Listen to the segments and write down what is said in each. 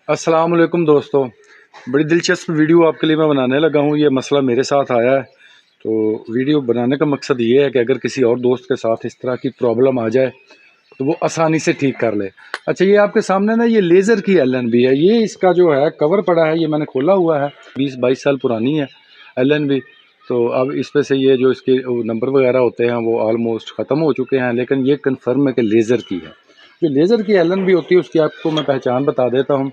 अस्सलाम वालेकुम दोस्तों, बड़ी दिलचस्प वीडियो आपके लिए मैं बनाने लगा हूँ। ये मसला मेरे साथ आया है, तो वीडियो बनाने का मकसद ये है कि अगर किसी और दोस्त के साथ इस तरह की प्रॉब्लम आ जाए तो वो आसानी से ठीक कर ले। अच्छा, ये आपके सामने ना ये लेज़र की LNB है। ये इसका जो है कवर पड़ा है, ये मैंने खोला हुआ है, 20-22 साल पुरानी है LNB। तो अब इस पे से ये जो इसके नंबर वगैरह होते हैं वो ऑलमोस्ट ख़त्म हो चुके हैं, लेकिन ये कन्फर्म है कि लेज़र की है। जो लेज़र की LNB होती है उसकी आपको मैं पहचान बता देता हूँ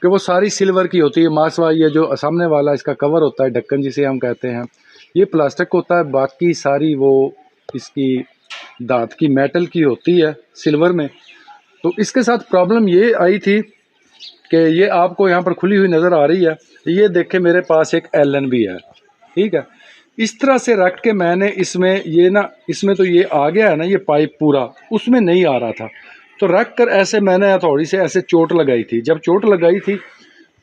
कि वो सारी सिल्वर की होती है। मासवा ये जो सामने वाला इसका कवर होता है, ढक्कन जिसे हम कहते हैं, ये प्लास्टिक होता है। बाकी सारी वो इसकी दांत की मेटल की होती है, सिल्वर में। तो इसके साथ प्रॉब्लम ये आई थी कि ये आपको यहाँ पर खुली हुई नज़र आ रही है। ये देखें, मेरे पास एक LNB है, ठीक है। इस तरह से रख के मैंने इसमें तो ये आ गया है ना, ये पाइप पूरा उसमें नहीं आ रहा था। तो रख कर ऐसे मैंने हथौड़ी से ऐसे चोट लगाई थी। जब चोट लगाई थी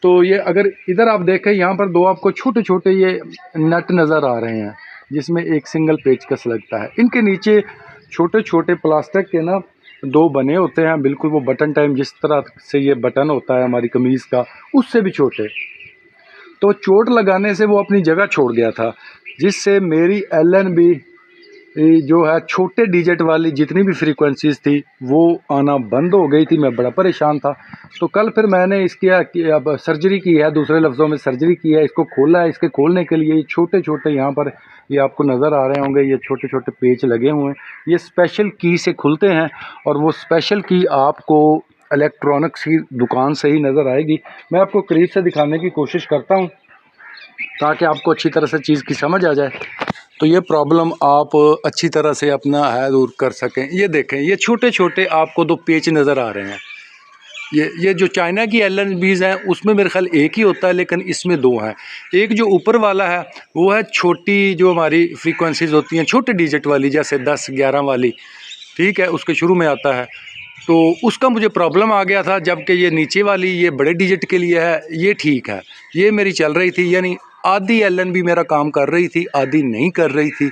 तो ये अगर इधर आप देखें, यहाँ पर दो आपको छोटे छोटे ये नट नज़र आ रहे हैं जिसमें एक सिंगल पेचकस लगता है। इनके नीचे छोटे छोटे प्लास्टिक के ना दो बने होते हैं, बिल्कुल वो बटन टाइम, जिस तरह से ये बटन होता है हमारी कमीज़ का, उससे भी छोटे। तो चोट लगाने से वो अपनी जगह छोड़ गया था, जिससे मेरी LNB जो है छोटे डिजिट वाली जितनी भी फ्रीक्वेंसीज़ थी वो आना बंद हो गई थी। मैं बड़ा परेशान था। तो कल फिर मैंने इसकी अब सर्जरी की है, दूसरे लफ्ज़ों में सर्जरी की है। इसको खोला है। इसके खोलने के लिए ये छोटे छोटे यहाँ पर ये आपको नज़र आ रहे होंगे, ये छोटे छोटे पेच लगे हुए हैं। ये स्पेशल की से खुलते हैं और वो स्पेशल की आपको इलेक्ट्रॉनिक्स की दुकान से ही नज़र आएगी। मैं आपको करीब से दिखाने की कोशिश करता हूँ ताकि आपको अच्छी तरह से चीज़ की समझ आ जाए, तो ये प्रॉब्लम आप अच्छी तरह से अपना है दूर कर सकें। ये देखें, ये छोटे छोटे आपको दो पेच नज़र आ रहे हैं। ये जो चाइना की LNBs हैं उसमें मेरे ख्याल एक ही होता है, लेकिन इसमें दो हैं। एक जो ऊपर वाला है वो है छोटी, जो हमारी फ्रीक्वेंसीज़ होती हैं छोटे डिजिट वाली, जैसे 10-11 वाली, ठीक है, उसके शुरू में आता है। तो उसका मुझे प्रॉब्लम आ गया था, जबकि ये नीचे वाली ये बड़े डिजिट के लिए है, ये ठीक है, ये मेरी चल रही थी। यानी आधी LNB मेरा काम कर रही थी, आधी नहीं कर रही थी।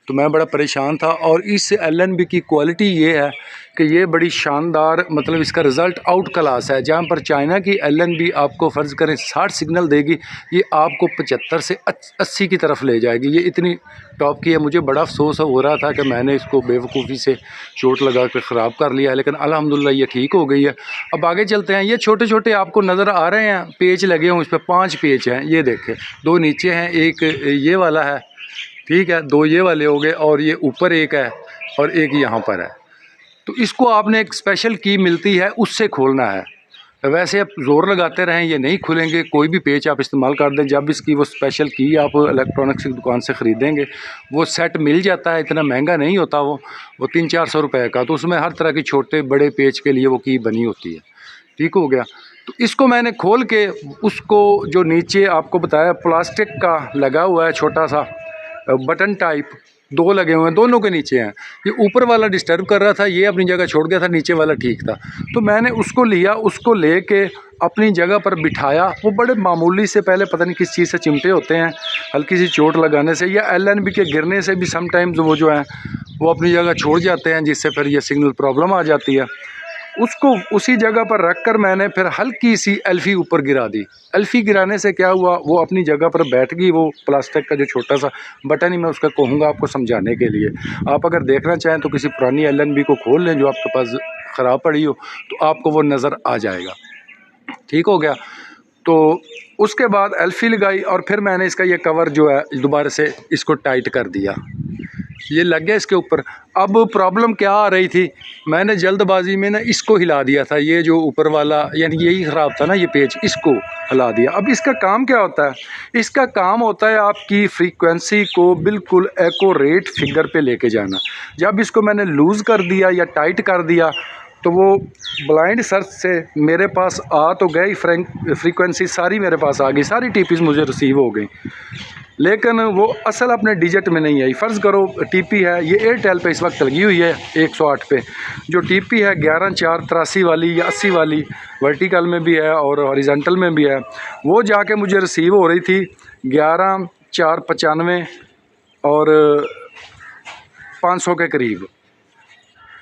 तो मैं बड़ा परेशान था। और इस LNB की क्वालिटी ये है कि ये बड़ी शानदार, मतलब इसका रिज़ल्ट आउट क्लास है। जहाँ पर चाइना की LNB आपको फ़र्ज़ करें 60 सिग्नल देगी, ये आपको 75 से 80 की तरफ ले जाएगी। ये इतनी टॉप की है। मुझे बड़ा अफसोस हो रहा था कि मैंने इसको बेवकूफ़ी से चोट लगा कर ख़राब कर लिया है, लेकिन अल्हम्दुलिल्लाह ये ठीक हो गई है। अब आगे चलते हैं। ये छोटे छोटे आपको नज़र आ रहे हैं पेच लगे हुए, इस पर 5 पेच हैं। ये देखें, 2 नीचे हैं, एक ये वाला है, ठीक है, 2 ये वाले हो गए, और ये ऊपर एक है और एक यहाँ पर है। तो इसको आपने एक स्पेशल की मिलती है, उससे खोलना है। वैसे आप ज़ोर लगाते रहें ये नहीं खुलेंगे। कोई भी पेच आप इस्तेमाल कर दें, जब इसकी वो स्पेशल की आप इलेक्ट्रॉनिक्स की दुकान से ख़रीदेंगे, वो सेट मिल जाता है, इतना महंगा नहीं होता वो 300-400 रुपए का। तो उसमें हर तरह की छोटे बड़े पेच के लिए वो की बनी होती है। ठीक हो गया। तो इसको मैंने खोल के, उसको जो नीचे आपको बताया प्लास्टिक का लगा हुआ है छोटा सा बटन टाइप, 2 लगे हुए हैं, दोनों के नीचे हैं। ये ऊपर वाला डिस्टर्ब कर रहा था, ये अपनी जगह छोड़ गया था, नीचे वाला ठीक था। तो मैंने उसको लिया, उसको लेके अपनी जगह पर बिठाया। वो बड़े मामूली से, पहले पता नहीं किस चीज़ से चिमटे होते हैं, हल्की सी चोट लगाने से या LNB के गिरने से भी समटाइम्स वो जो है वो अपनी जगह छोड़ जाते हैं, जिससे फिर ये सिग्नल प्रॉब्लम आ जाती है। उसको उसी जगह पर रख कर मैंने फिर हल्की सी एल्फ़ी ऊपर गिरा दी। एल्फ़ी गिराने से क्या हुआ, वो अपनी जगह पर बैठ गई। वो प्लास्टिक का जो छोटा सा बटन ही मैं उसका कहूँगा आपको समझाने के लिए। आप अगर देखना चाहें तो किसी पुरानी LNB को खोल लें जो आपके पास ख़राब पड़ी हो, तो आपको वो नज़र आ जाएगा। ठीक हो गया। तो उसके बाद एल्फ़ी लगाई और फिर मैंने इसका ये कवर जो है दोबारा से इसको टाइट कर दिया। ये लग गया इसके ऊपर। अब प्रॉब्लम क्या आ रही थी, मैंने जल्दबाजी में ना इसको हिला दिया था। ये जो ऊपर वाला, यानी यही ख़राब था ना ये पेच, इसको हिला दिया। अब इसका काम क्या होता है? इसका काम होता है आपकी फ्रीक्वेंसी को बिल्कुल एक्यूरेट फिगर पे लेके जाना। जब इसको मैंने लूज़ कर दिया या टाइट कर दिया, तो वो ब्लाइंड सर्च से मेरे पास आ तो गई, फ्रीक्वेंसी सारी मेरे पास आ गई, सारी TPs मुझे रिसीव हो गई, लेकिन वो असल अपने डिजिट में नहीं आई। फ़र्ज़ करो TP है, ये एयरटेल पे इस वक्त लगी हुई है 108 पे। जो TP है 11-4-83 वाली या 80 वाली, वर्टिकल में भी है और हॉरिजॉन्टल में भी है, वो जाके मुझे रिसीव हो रही थी 11-4-95 और 500 के करीब।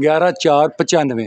11 4 95،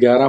11